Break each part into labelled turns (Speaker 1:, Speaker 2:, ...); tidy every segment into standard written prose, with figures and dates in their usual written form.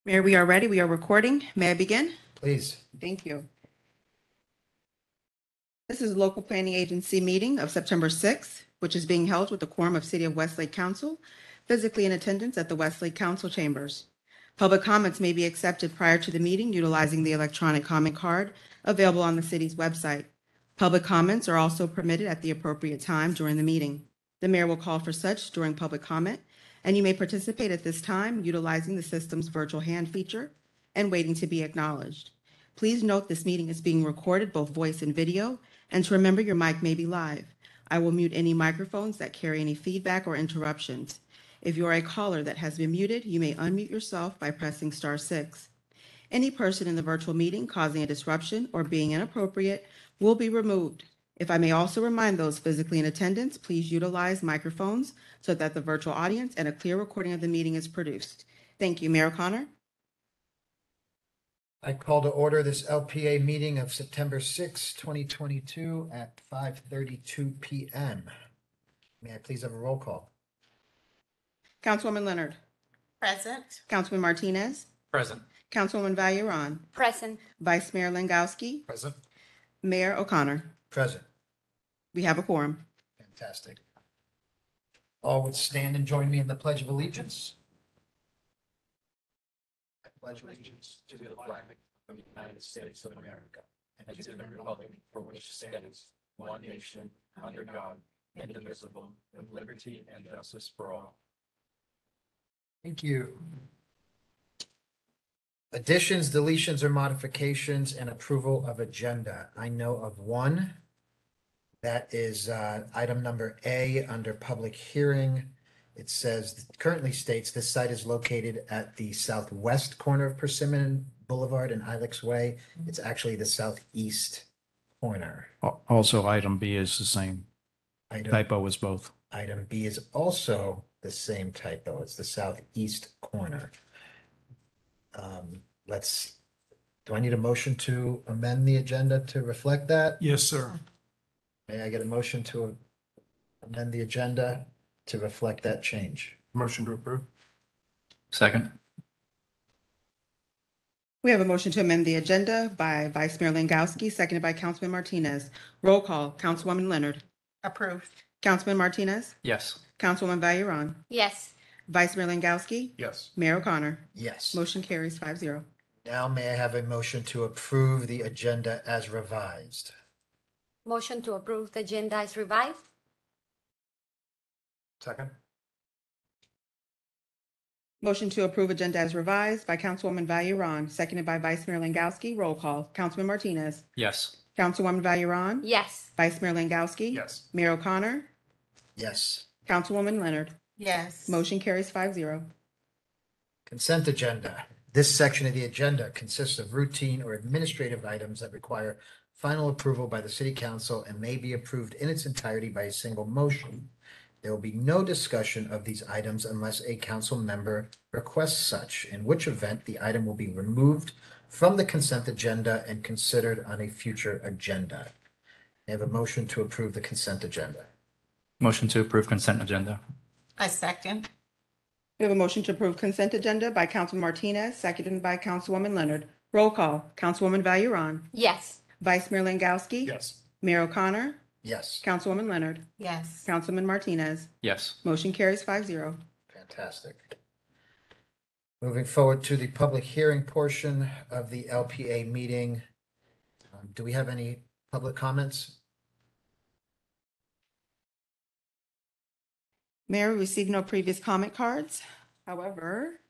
Speaker 1: Mayor, we are ready. We are recording. May I begin?
Speaker 2: Please.
Speaker 1: Thank you. This is local planning agency meeting of September 6th, which is being held with the quorum of City of Westlake Council, physically in attendance at the Westlake Council chambers. Public comments may be accepted prior to the meeting utilizing the electronic comment card available on the city's website. Public comments are also permitted at the appropriate time during the meeting. The mayor will call for such during public comment, and you may participate at this time utilizing the system's virtual hand feature and waiting to be acknowledged. Please note this meeting is being recorded, both voice and video, and to remember your mic may be live. I will mute any microphones that carry any feedback or interruptions. If you are a caller that has been muted, you may unmute yourself by pressing *6. Any person in the virtual meeting causing a disruption or being inappropriate will be removed. If I may also remind those physically in attendance, please utilize microphones so that the virtual audience and a clear recording of the meeting is produced. Thank you. Mayor O'Connor.
Speaker 2: I call to order this LPA meeting of September 6, 2022 at 5:32 p.m. May I please have a roll call?
Speaker 1: Councilwoman Leonard.
Speaker 3: Present.
Speaker 1: Councilman Martinez.
Speaker 4: Present.
Speaker 1: Councilwoman Valuron.
Speaker 3: Present.
Speaker 1: Vice Mayor Langowski.
Speaker 4: Present.
Speaker 1: Mayor O'Connor.
Speaker 2: Present.
Speaker 1: We have a quorum.
Speaker 2: Fantastic. All would stand and join me in the Pledge of Allegiance. I pledge allegiance to the flag of the United States of America and to the republic for which it stands, one nation, under God, indivisible, with liberty and justice for all. Thank you. Additions, deletions, or modifications and approval of agenda. I know of one. That is item number A under public hearing. It says, currently states this site is located at the southwest corner of Persimmon Boulevard and Ilex Way. It's actually the southeast corner.
Speaker 4: Also, item B is the same. Typo is both.
Speaker 2: Item B is also the same typo. It's the southeast corner. Do I need a motion to amend the agenda to reflect that?
Speaker 4: Yes, sir.
Speaker 2: May I get a motion to amend the agenda to reflect that change?
Speaker 4: Motion to approve. Second.
Speaker 1: We have a motion to amend the agenda by Vice Mayor Langowski, seconded by Councilman Martinez. Roll call. Councilwoman Leonard.
Speaker 3: Approved.
Speaker 1: Councilman Martinez.
Speaker 4: Yes.
Speaker 1: Councilwoman Valuron.
Speaker 3: Yes.
Speaker 1: Vice Mayor Langowski.
Speaker 4: Yes.
Speaker 1: Mayor O'Connor.
Speaker 2: Yes.
Speaker 1: Motion carries 5-0.
Speaker 2: Now may I have a motion to approve the agenda as revised?
Speaker 3: Motion to approve the agenda is revised.
Speaker 2: Second.
Speaker 1: Motion to approve agenda as revised by Councilwoman Valuron, seconded by Vice Mayor Langowski. Roll call. Councilman Martinez.
Speaker 4: Yes.
Speaker 1: Councilwoman Valuron.
Speaker 3: Yes.
Speaker 1: Vice Mayor Langowski.
Speaker 4: Yes.
Speaker 1: Mayor O'Connor.
Speaker 2: Yes.
Speaker 1: Councilwoman Leonard.
Speaker 3: Yes.
Speaker 1: Motion carries 5-0.
Speaker 2: Consent agenda. This section of the agenda consists of routine or administrative items that require final approval by the City Council and may be approved in its entirety by a single motion. There will be no discussion of these items unless a council member requests such, in which event the item will be removed from the consent agenda and considered on a future agenda. I have a motion to approve the consent agenda.
Speaker 4: Motion to approve consent agenda.
Speaker 3: I second.
Speaker 1: We have a motion to approve consent agenda by Councilman Martinez, seconded by Councilwoman Leonard. Roll call. Councilwoman Valuron.
Speaker 3: Yes.
Speaker 1: Vice Mayor Langowski.
Speaker 4: Yes.
Speaker 1: Mayor O'Connor.
Speaker 2: Yes.
Speaker 1: Councilwoman Leonard.
Speaker 3: Yes.
Speaker 1: Councilman Martinez.
Speaker 4: Yes.
Speaker 1: Motion carries 5-0.
Speaker 2: Fantastic. Moving forward to the public hearing portion of the LPA meeting. Do we have any public comments?
Speaker 1: Mayor, we received no previous comment cards. However,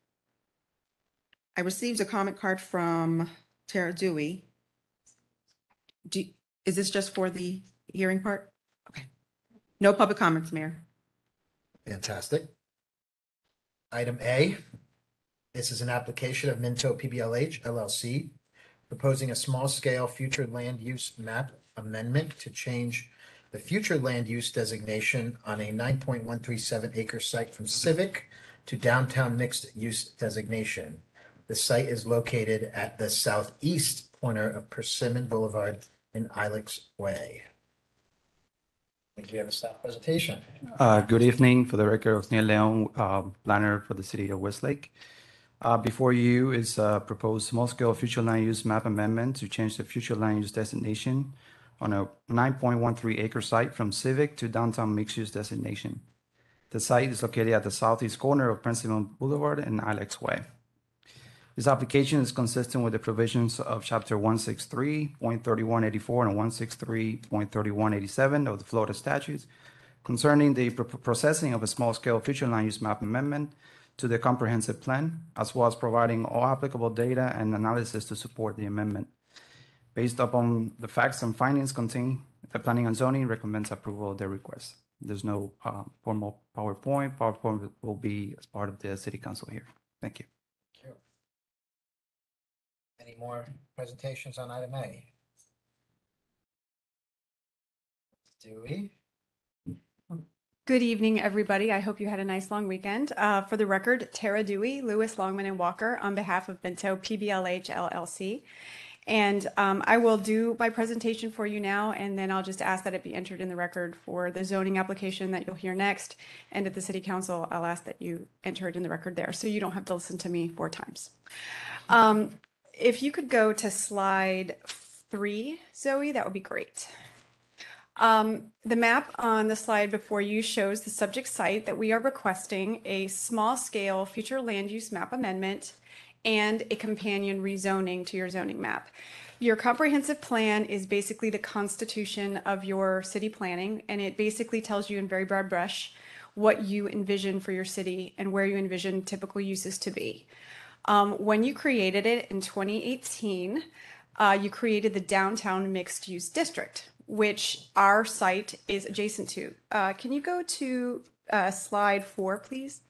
Speaker 1: I received a comment card from Tara Dewey. Is this just for the hearing part? Okay. No public comments, Mayor.
Speaker 2: Fantastic. Item A, this is an application of Minto PBLH LLC, proposing a small-scale future land use map amendment to change the future land use designation on a 9.137 acre site from civic to downtown mixed use designation. The site is located at the southeast corner of Persimmon Boulevard and Ilex Way. I think we have a staff presentation.
Speaker 5: Good evening. For the record, Neil Leon, planner for the city of Westlake.
Speaker 4: Before you is a proposed small-scale future land use map amendment to change the future land use designation on a 9.13 acre site from civic to downtown mixed-use designation. The site is located at the southeast corner of Principal Boulevard and Ilex Way. This application is consistent with the provisions of Chapter 163.3184 and 163.3187 of the Florida statutes concerning the processing of a small-scale future land use map amendment to the comprehensive plan, as well as providing all applicable data and analysis to support the amendment. Based upon the facts and findings contained, the Planning and Zoning recommends approval of the request. There's no formal PowerPoint. PowerPoint will be as part of the City Council here. Thank you.
Speaker 2: Thank you. Any more presentations on item A? Dewey?
Speaker 5: Good evening, everybody. I hope you had a nice long weekend. For the record, Tara Dewey, Lewis, Longman, and Walker on behalf of Bento PBLH LLC. And I will do my presentation for you now, and then I'll just ask that it be entered in the record for the zoning application that you'll hear next. And at the City Council, I'll ask that you enter it in the record there, so you don't have to listen to me 4 times. If you could go to slide 3, Zoe, that would be great. The map on the slide before you shows the subject site that we are requesting a small-scale future land use map amendment and a companion rezoning to your zoning map. Your comprehensive plan is basically the constitution of your city planning, and it basically tells you in very broad brush what you envision for your city and where you envision typical uses to be. When you created it in 2018, you created the downtown mixed-use district, which our site is adjacent to. Can you go to slide 4, please?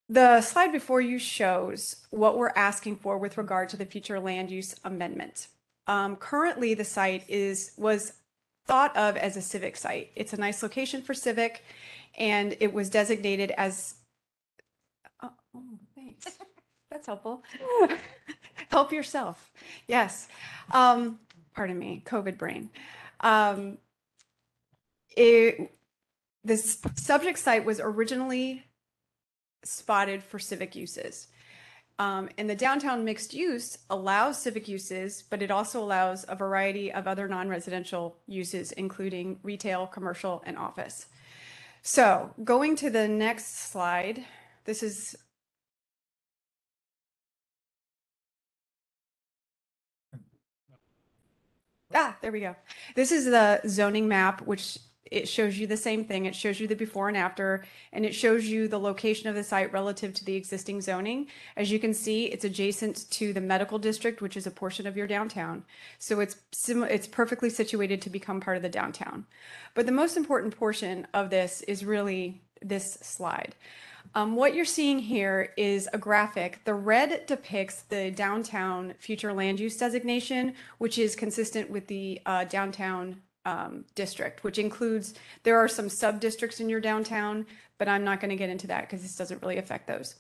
Speaker 5: The slide before you shows what we're asking for with regard to the future land use amendment. Currently, the site was thought of as a civic site. It's a nice location for civic, and it was designated as, oh, thanks. That's helpful. Help yourself. Yes. Pardon me, COVID brain. This subject site was originally spotted for civic uses. And the downtown mixed use allows civic uses, but it also allows a variety of other non-residential uses, including retail, commercial, and office. So going to the next slide, this is there we go. This is the zoning map, which it shows you the same thing. It shows you the before and after, and it shows you the location of the site relative to the existing zoning. As you can see, it's adjacent to the medical district, which is a portion of your downtown. So it's perfectly situated to become part of the downtown. But the most important portion of this is really this slide. What you're seeing here is a graphic. The red depicts the downtown future land use designation, which is consistent with the downtown district, which includes, there are some sub-districts in your downtown, but I'm not going to get into that because this doesn't really affect those.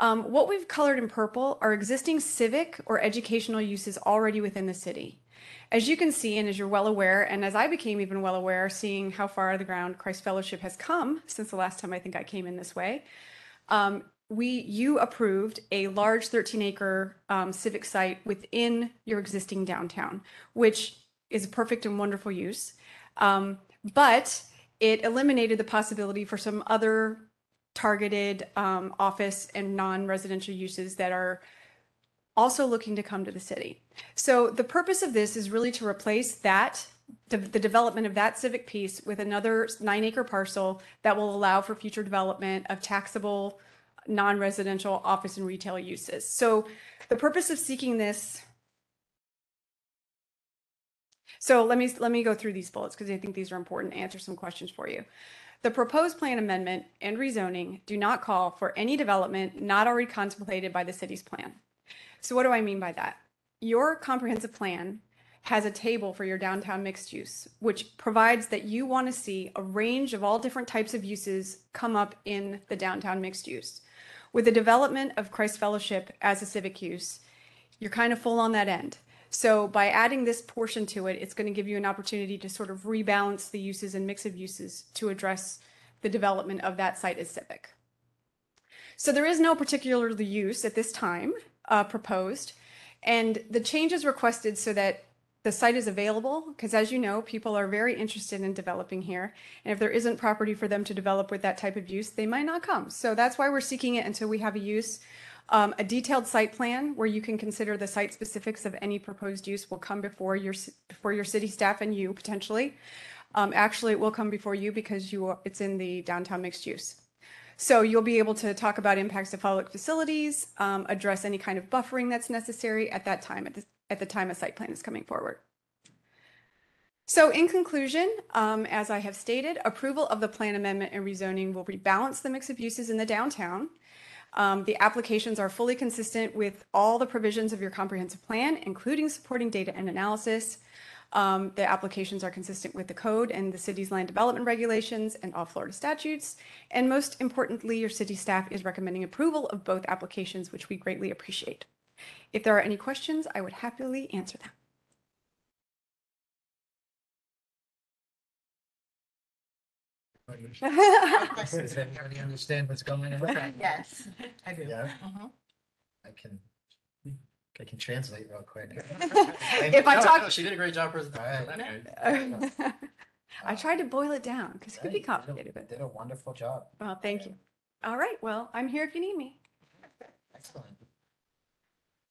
Speaker 5: What we've colored in purple are existing civic or educational uses already within the city. As you can see, and as you're well aware, and as I became even well aware, seeing how far the ground Christ Fellowship has come since the last time I think I came in this way, you approved a large 13-acre civic site within your existing downtown, which is a perfect and wonderful use. But it eliminated the possibility for some other targeted office and non-residential uses that are also looking to come to the city. So the purpose of this is really to replace that, the development of that civic piece with another 9-acre parcel that will allow for future development of taxable non-residential office and retail uses. So the purpose of seeking this, so let me go through these bullets because I think these are important to answer some questions for you. The proposed plan amendment and rezoning do not call for any development not already contemplated by the city's plan. So what do I mean by that? Your comprehensive plan has a table for your downtown mixed use, which provides that you want to see a range of all different types of uses come up in the downtown mixed use. With the development of Christ Fellowship as a civic use, you're kind of full on that end. So by adding this portion to it, it's going to give you an opportunity to sort of rebalance the uses and mix of uses to address the development of that site as civic. So there is no particular use at this time proposed. And the change is requested so that the site is available, because as you know, people are very interested in developing here. And if there isn't property for them to develop with that type of use, they might not come. So that's why we're seeking it until we have a use. A detailed site plan where you can consider the site specifics of any proposed use will come before your city staff and you potentially. Actually, it will come before you because it's in the downtown mixed use. So you'll be able to talk about impacts to public facilities, address any kind of buffering that's necessary at that time, at the time a site plan is coming forward. So in conclusion, as I have stated, approval of the plan amendment and rezoning will rebalance the mix of uses in the downtown. The applications are fully consistent with all the provisions of your comprehensive plan, including supporting data and analysis. The applications are consistent with the code and the city's land development regulations and all Florida statutes. And most importantly, your city staff is recommending approval of both applications, which we greatly appreciate. If there are any questions, I would happily answer them.
Speaker 2: Does everybody understand what's going on?
Speaker 3: Yes, I do.
Speaker 2: Yeah,
Speaker 3: Mhm.
Speaker 2: I can translate real quick.
Speaker 5: If I talk,
Speaker 6: She did a great job presenting.
Speaker 5: I tried to boil it down because it could be
Speaker 2: Hey,
Speaker 5: complicated,
Speaker 2: you
Speaker 5: but
Speaker 2: did a wonderful job.
Speaker 5: well, thank you. All right, well, I'm here if you need me.
Speaker 2: Excellent.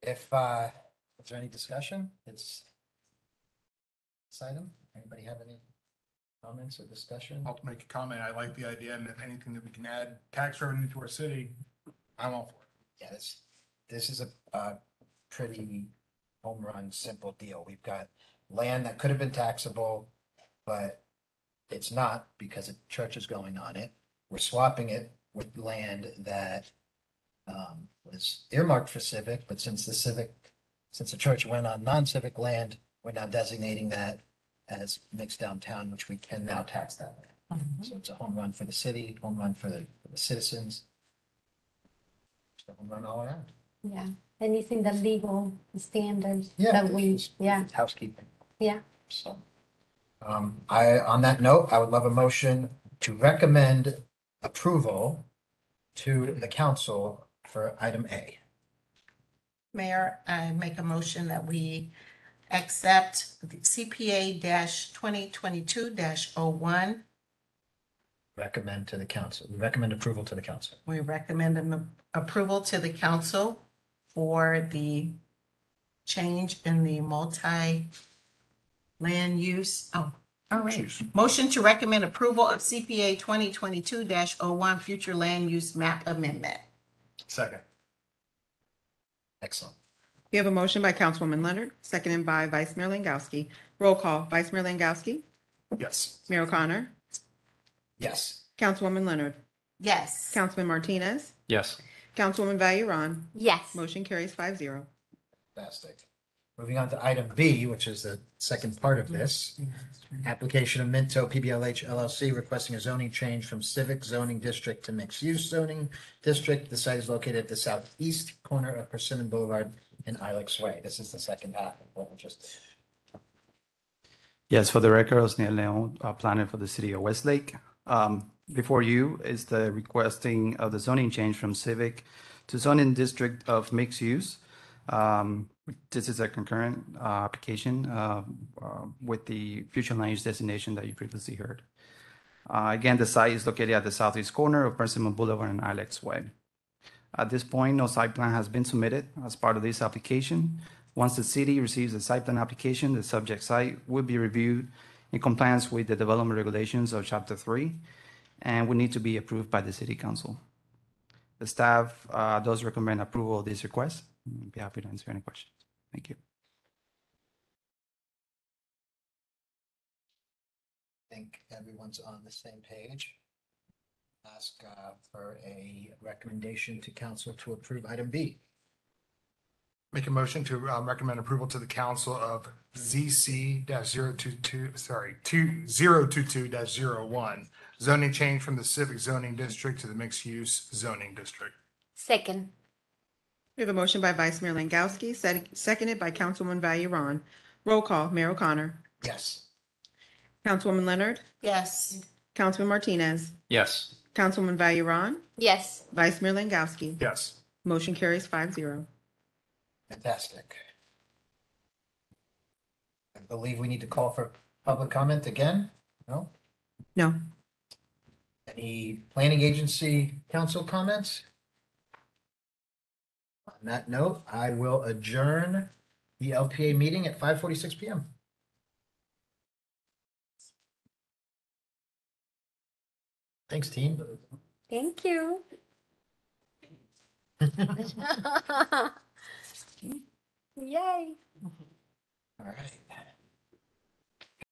Speaker 2: Is there any discussion? It's this item. Anybody have any comments or discussion?
Speaker 7: I'll make a comment. I like the idea, and if anything that we can add tax revenue to our city, I'm all for it.
Speaker 2: Yeah, this is a pretty home run, simple deal. We've got land that could have been taxable, but it's not because a church is going on it. We're swapping it with land that was earmarked for civic, but since the church went on non-civic land, we're now designating that as mixed downtown, which we can now tax that land. So it's a home run for the city, home run for the citizens. Just a home run all around.
Speaker 3: Yeah, anything the legal standards
Speaker 2: Yeah.
Speaker 3: that we, yeah,
Speaker 2: Housekeeping.
Speaker 3: yeah.
Speaker 2: So, on that note, I would love a motion to recommend approval to the council for item A.
Speaker 8: Mayor, I make a motion that we accept the CPA 2022-01.
Speaker 2: Recommend to the council, recommend approval to the council.
Speaker 8: We recommend an approval to the council for the change in the multi-land use. Oh, all right. Motion to recommend approval of CPA 2022-01 future land use map amendment.
Speaker 7: Second.
Speaker 2: Excellent.
Speaker 1: We have a motion by Councilwoman Leonard, seconded by Vice Mayor Langowski. Roll call, Vice Mayor Langowski,
Speaker 7: Yes.
Speaker 1: Mayor O'Connor,
Speaker 2: Yes.
Speaker 1: Councilwoman Leonard,
Speaker 8: Yes.
Speaker 1: Councilman Martinez,
Speaker 6: Yes.
Speaker 1: Councilwoman Vayuron.
Speaker 3: Yes.
Speaker 1: Motion carries 5-0.
Speaker 2: Fantastic. Moving on to item B, which is the second part of this. Application of Minto PBLH LLC requesting a zoning change from civic zoning district to mixed use zoning district. The site is located at the southeast corner of Persimmon Boulevard and Ilex Way. This is the second half of what we just.
Speaker 4: Yes, for the record, Osniel Leon, planner for the city of Westlake. Before you is the requesting of the zoning change from civic to zoning district of mixed use. This is a concurrent application with the future land use designation that you previously heard. Again, the site is located at the southeast corner of Persimmon Boulevard and Ilex Way. At this point, no site plan has been submitted as part of this application. Once the city receives the site plan application, the subject site will be reviewed in compliance with the development regulations of Chapter 3 and will need to be approved by the city council. The staff does recommend approval of this request. I'd be happy to answer any questions. Thank you.
Speaker 2: I think everyone's on the same page. Ask for a recommendation to council to approve item B.
Speaker 7: Make a motion to recommend approval to the council of ZC-022, 2022-01, zoning change from the civic zoning district to the mixed use zoning district.
Speaker 3: Second.
Speaker 1: We have a motion by Vice Mayor Langowski, seconded by Councilwoman Vayuron. Roll call, Mayor O'Connor,
Speaker 2: Yes.
Speaker 1: Councilwoman Leonard,
Speaker 8: Yes.
Speaker 1: Councilman Martinez,
Speaker 6: Yes.
Speaker 1: Councilwoman Vayuron,
Speaker 3: Yes.
Speaker 1: Vice Mayor Langowski.
Speaker 7: Yes.
Speaker 1: Motion carries 5-0.
Speaker 2: Fantastic. I believe we need to call for public comment again. No?
Speaker 1: No.
Speaker 2: Any planning agency council comments? On that note, I will adjourn the LPA meeting at 5:46 PM. Thanks, team.
Speaker 3: Thank you. Yay.
Speaker 2: All right.